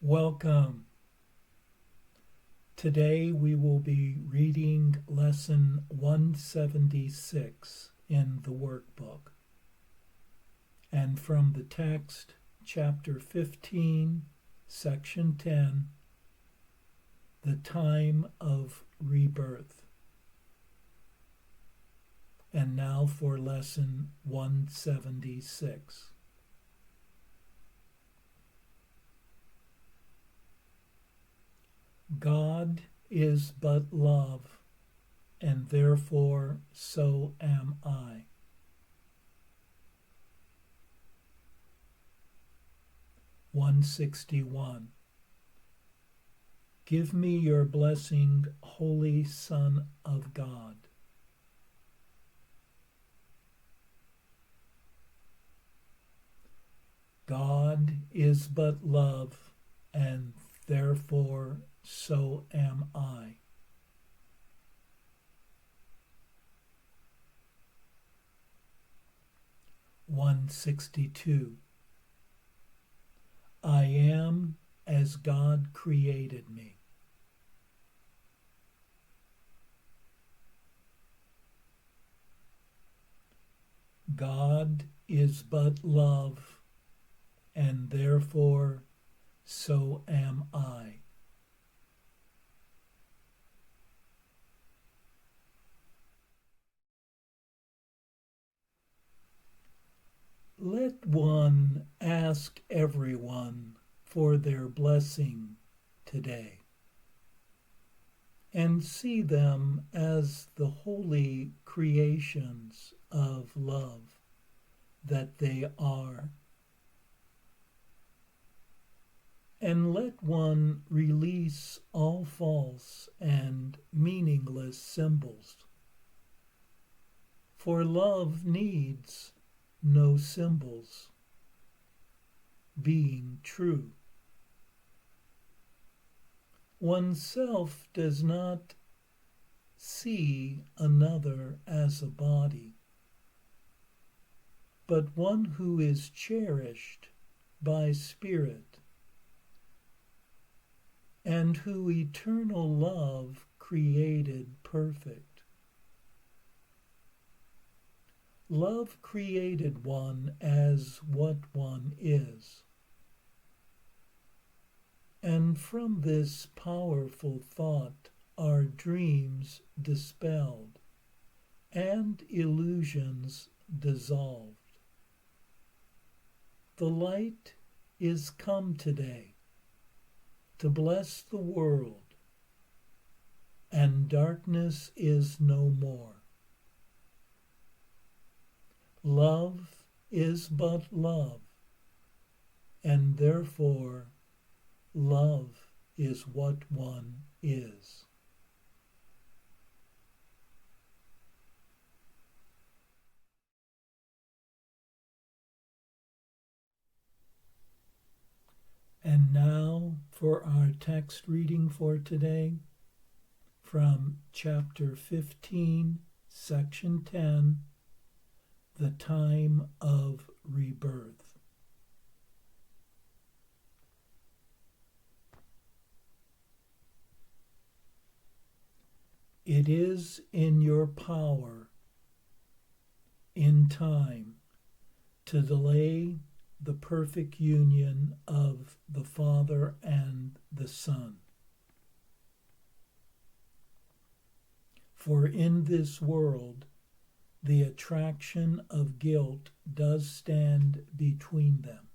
Welcome. Today we will be reading Lesson 176 in the workbook. And from the text, Chapter 15, Section 10, The Time of Rebirth. And now for Lesson 176. God is but love, and therefore so am I. (161) Give me your blessing, Holy Son of God. God is but love, and therefore so am I. (162) I am as God created me. God is but love, and therefore so am I. Let one ask everyone for their blessing today, and see them as the holy creations of love that they are. And let one release all false and meaningless symbols, for love needs no symbols, being true. Oneself does not see another as a body, but one who is cherished by spirit, and who eternal love created perfect. Love created one as what one is. And from this powerful thought are dreams dispelled and illusions dissolved. The light is come today to bless the world, and darkness is no more. Love is but love, and therefore love is what one is. And now for our text reading for today, from Chapter 15, Section 10, The Time of Rebirth. It is in your power, in time, to delay the perfect union of the Father and the Son. For in this world, the attraction of guilt does stand between them.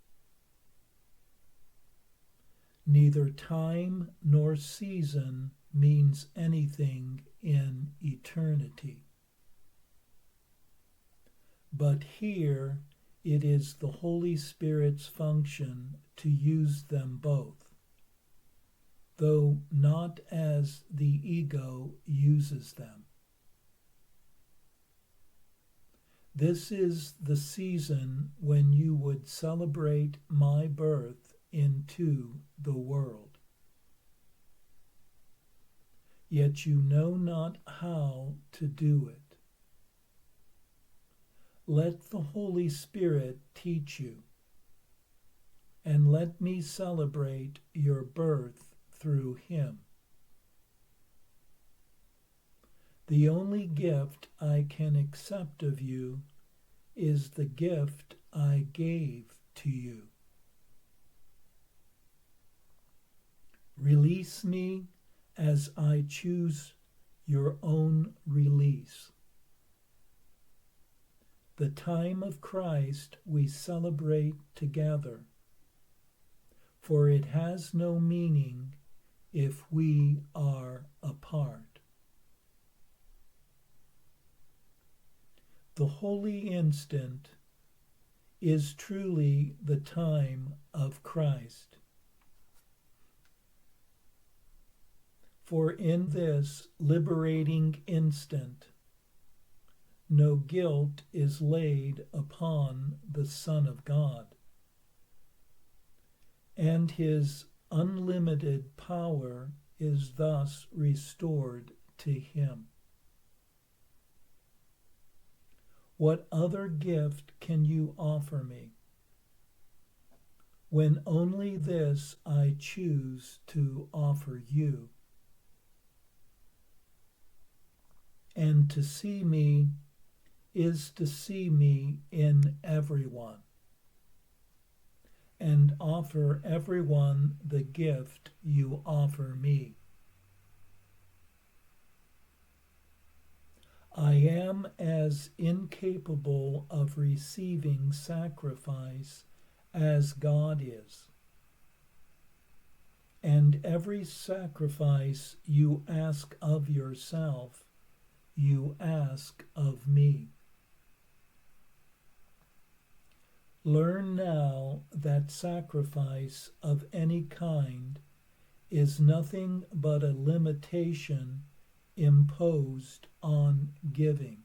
Neither time nor season means anything in eternity. But here it is the Holy Spirit's function to use them both, though not as the ego uses them. This is the season when you would celebrate my birth into the world. Yet you know not how to do it. Let the Holy Spirit teach you. and let me celebrate your birth through him. The only gift I can accept of you is the gift I gave to you. Release me as I choose your own release. The time of Christ we celebrate together, for it has no meaning if we are apart. The holy instant is truly the time of Christ. For in this liberating instant, no guilt is laid upon the Son of God, and his unlimited power is thus restored to him. What other gift can you offer me, when only this I choose to offer you? And to see me is to see me in everyone, and offer everyone the gift you offer me. I am as incapable of receiving sacrifice as God is, and every sacrifice you ask of yourself, you ask of me. Learn now that sacrifice of any kind is nothing but a limitation imposed on giving.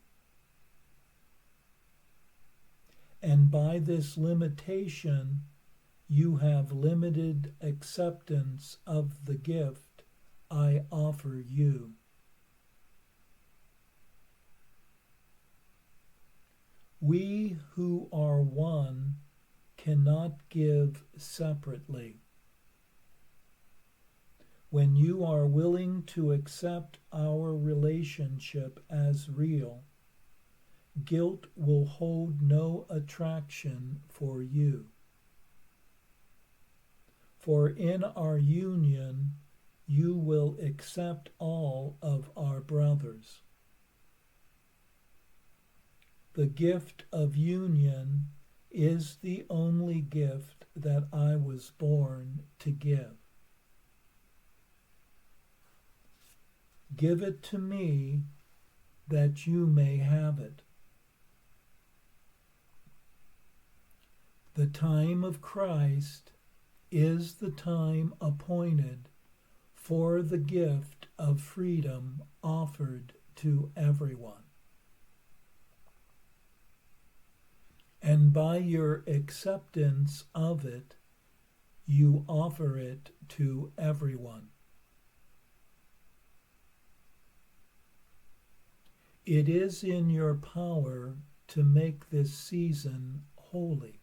And by this limitation, you have limited acceptance of the gift I offer you. We who are one cannot give separately. When you are willing to accept our relationship as real, guilt will hold no attraction for you. For in our union, you will accept all of our brothers. The gift of union is the only gift that I was born to give. Give it to me that you may have it. The time of Christ is the time appointed for the gift of freedom offered to everyone. And by your acceptance of it, you offer it to everyone. It is in your power to make this season holy,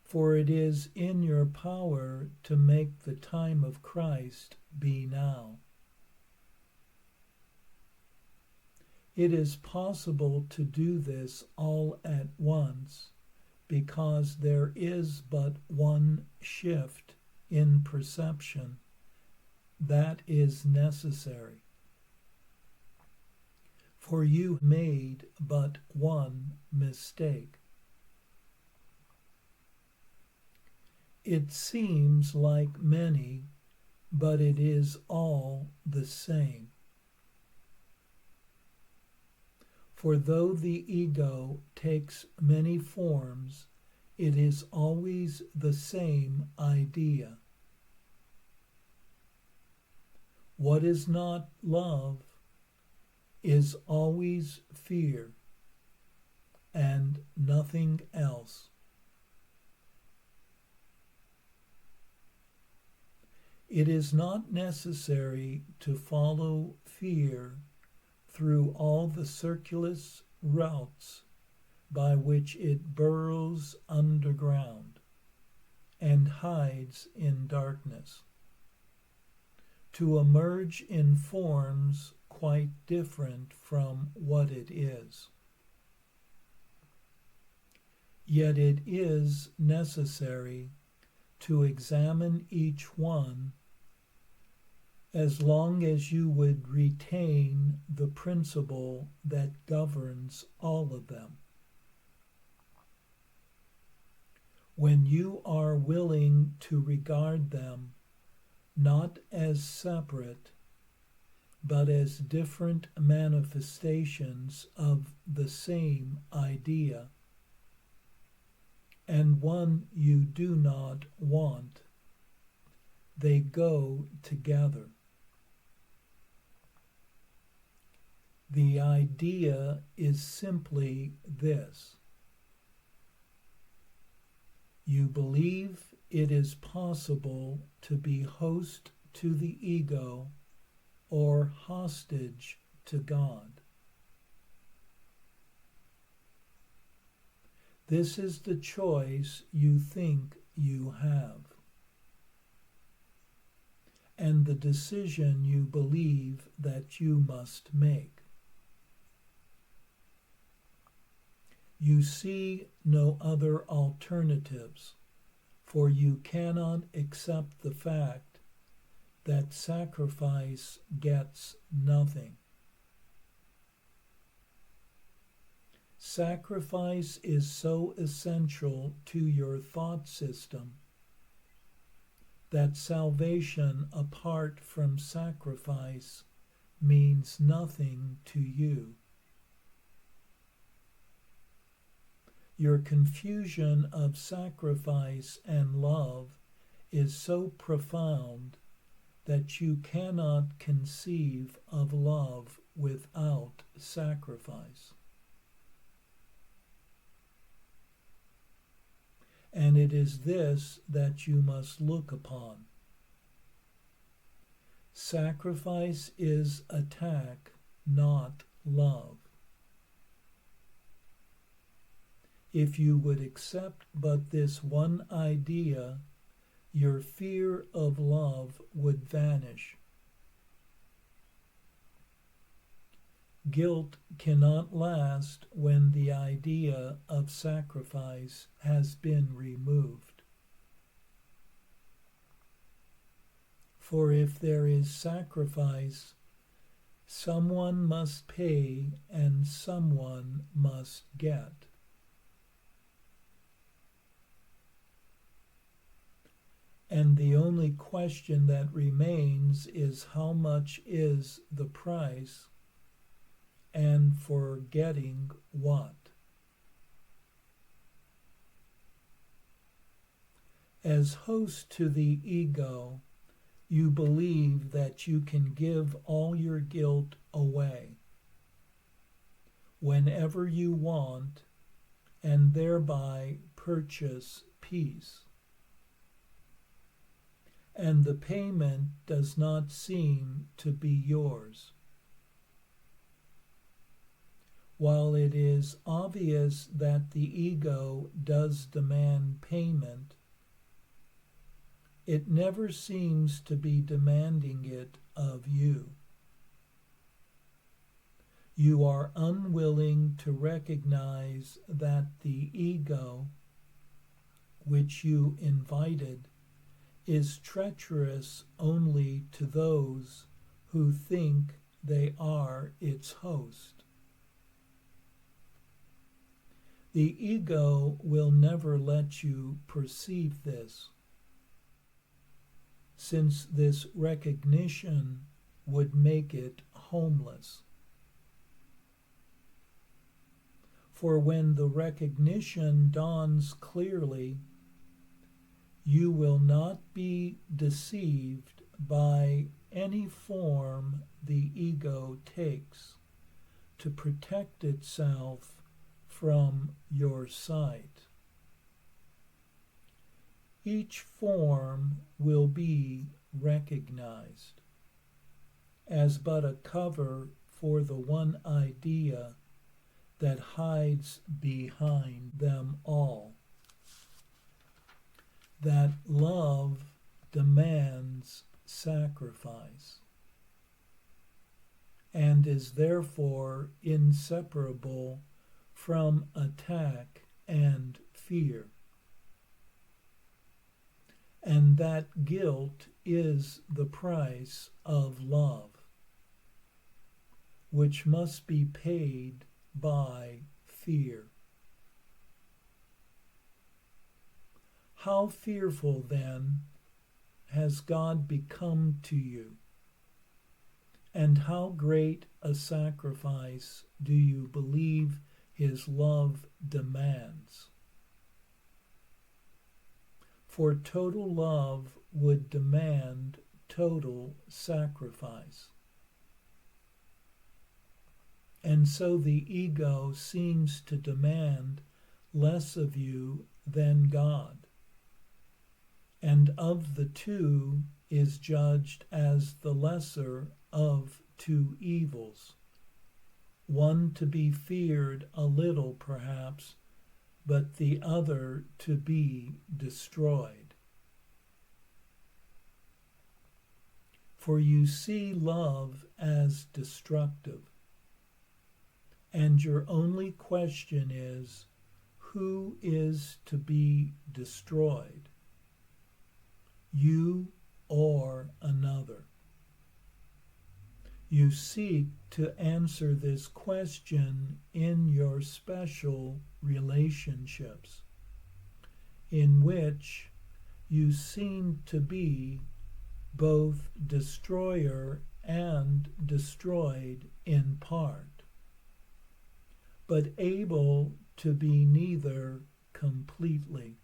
for it is in your power to make the time of Christ be now. It is possible to do this all at once, because there is but one shift in perception that is necessary. For you made but one mistake. It seems like many, but it is all the same. For though the ego takes many forms, it is always the same idea. What is not love is always fear and nothing else. It is not necessary to follow fear through all the circuitous routes by which it burrows underground. and hides in darkness, to emerge in forms quite different from what it is. Yet it is necessary to examine each one as long as you would retain the principle that governs all of them. When you are willing to regard them not as separate, but as different manifestations of the same idea, and one you do not want, they go together. The idea is simply this: you believe it is possible to be host to the ego or hostage to God. This is the choice you think you have, and the decision you believe that you must make. You see no other alternatives, for you cannot accept the fact that sacrifice gets nothing. Sacrifice is so essential to your thought system that salvation apart from sacrifice means nothing to you. Your confusion of sacrifice and love is so profound that you cannot conceive of love without sacrifice. And it is this that you must look upon. Sacrifice is attack, not love. If you would accept but this one idea, your fear of love would vanish. Guilt cannot last when the idea of sacrifice has been removed. For if there is sacrifice, someone must pay and someone must get. And the only question that remains is how much is the price, and for getting what? As host to the ego, you believe that you can give all your guilt away whenever you want, and thereby purchase peace. And the payment does not seem to be yours. While it is obvious that the ego does demand payment, it never seems to be demanding it of you. You are unwilling to recognize that the ego, which you invited, is treacherous only to those who think they are its host. The ego will never let you perceive this, since this recognition would make it homeless. For when the recognition dawns clearly, you will not be deceived by any form the ego takes to protect itself from your sight. Each form will be recognized as but a cover for the one idea that hides behind them all. that love demands sacrifice and is therefore inseparable from attack and fear, and that guilt is the price of love, which must be paid by fear. How fearful, then, has God become to you? And how great a sacrifice do you believe his love demands? For total love would demand total sacrifice. And so the ego seems to demand less of you than God, and of the two is judged as the lesser of two evils, one to be feared a little perhaps, but the other to be destroyed. For you see love as destructive, and your only question is, who is to be destroyed, you or another? You seek to answer this question in your special relationships, in which you seem to be both destroyer and destroyed in part, but able to be neither completely.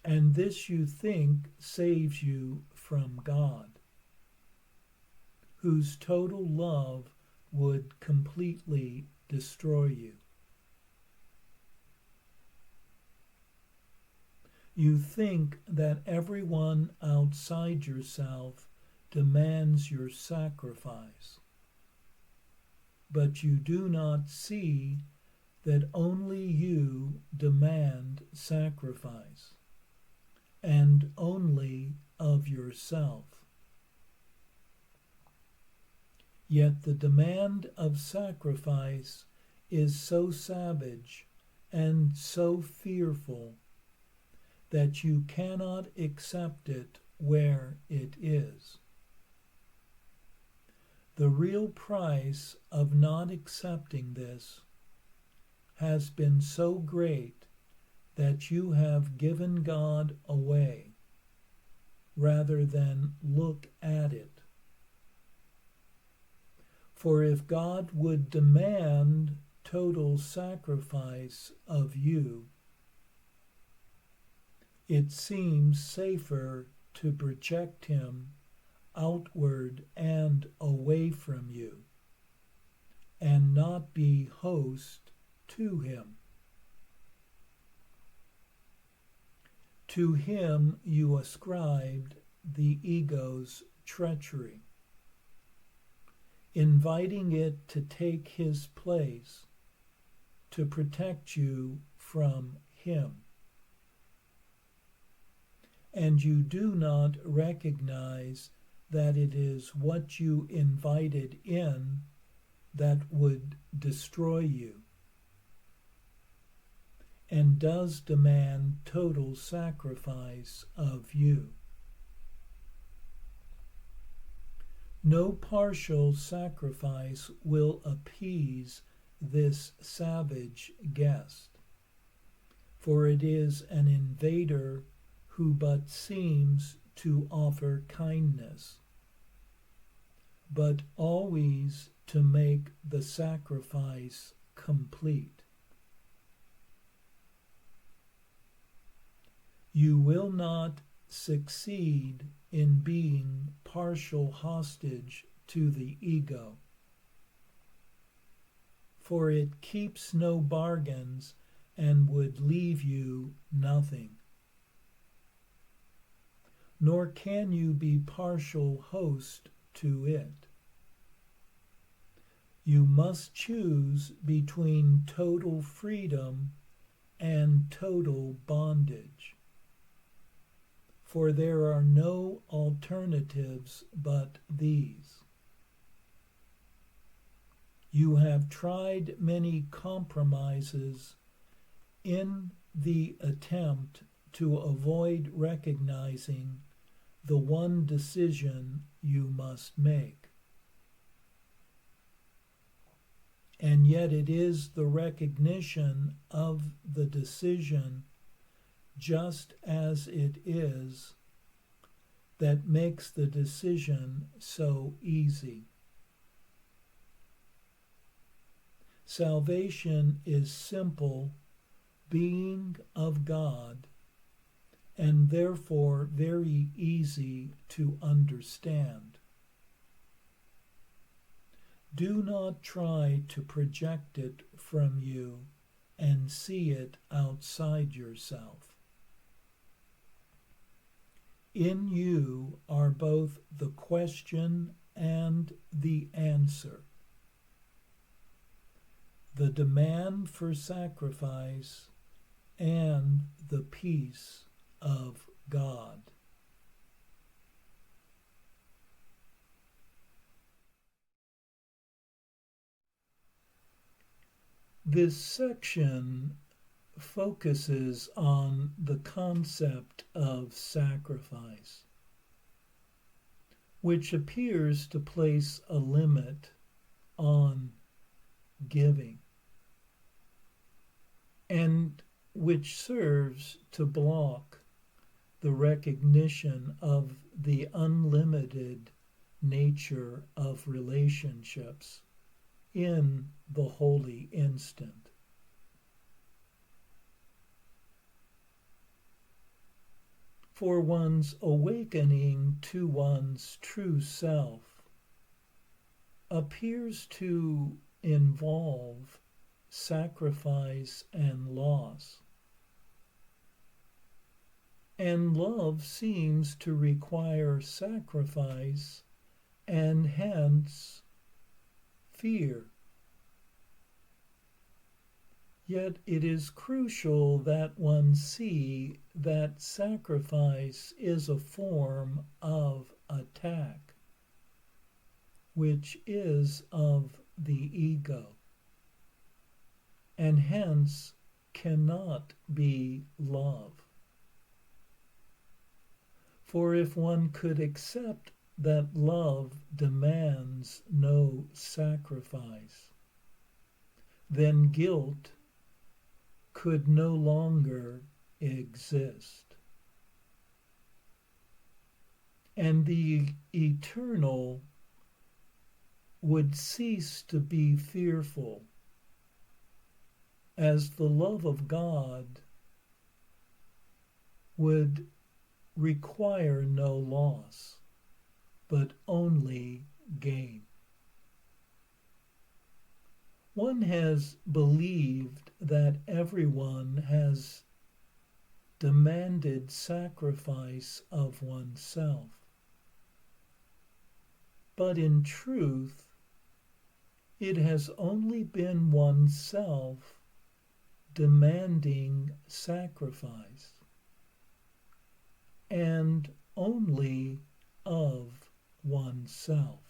And this you think saves you from God, whose total love would completely destroy you. You think that everyone outside yourself demands your sacrifice, but you do not see that only you demand sacrifice, and only of yourself. Yet the demand of sacrifice is so savage and so fearful that you cannot accept it where it is. The real price of not accepting this has been so great that you have given God away rather than look at it. For if God would demand total sacrifice of you, it seems safer to project him outward and away from you, and not be host to him. To him you ascribed the ego's treachery, inviting it to take his place, to protect you from him. And you do not recognize that it is what you invited in that would destroy you, and does demand total sacrifice of you. No partial sacrifice will appease this savage guest, for it is an invader who but seems to offer kindness, but always to make the sacrifice complete. You will not succeed in being partial hostage to the ego, for it keeps no bargains and would leave you nothing. Nor can you be partial host to it. You must choose between total freedom and total bondage. For there are no alternatives but these. You have tried many compromises in the attempt to avoid recognizing the one decision you must make. And yet it is the recognition of the decision just as it is that makes the decision so easy. Salvation is simple being of God, and therefore very easy to understand. Do not try to project it from you and see it outside yourself. In you are both the question and the answer, the demand for sacrifice and the peace of God. This section focuses on the concept of sacrifice, which appears to place a limit on giving, and which serves to block the recognition of the unlimited nature of relationships in the holy instant. For one's awakening to one's true self appears to involve sacrifice and loss. And love seems to require sacrifice and hence fear. Yet it is crucial that one see that sacrifice is a form of attack, which is of the ego, and hence cannot be love. For if one could accept that love demands no sacrifice, then guilt could no longer exist. And the eternal would cease to be fearful, as the love of God would require no loss, but only gain. One has believed that everyone has demanded sacrifice of oneself, but in truth, it has only been oneself demanding sacrifice, and only of oneself.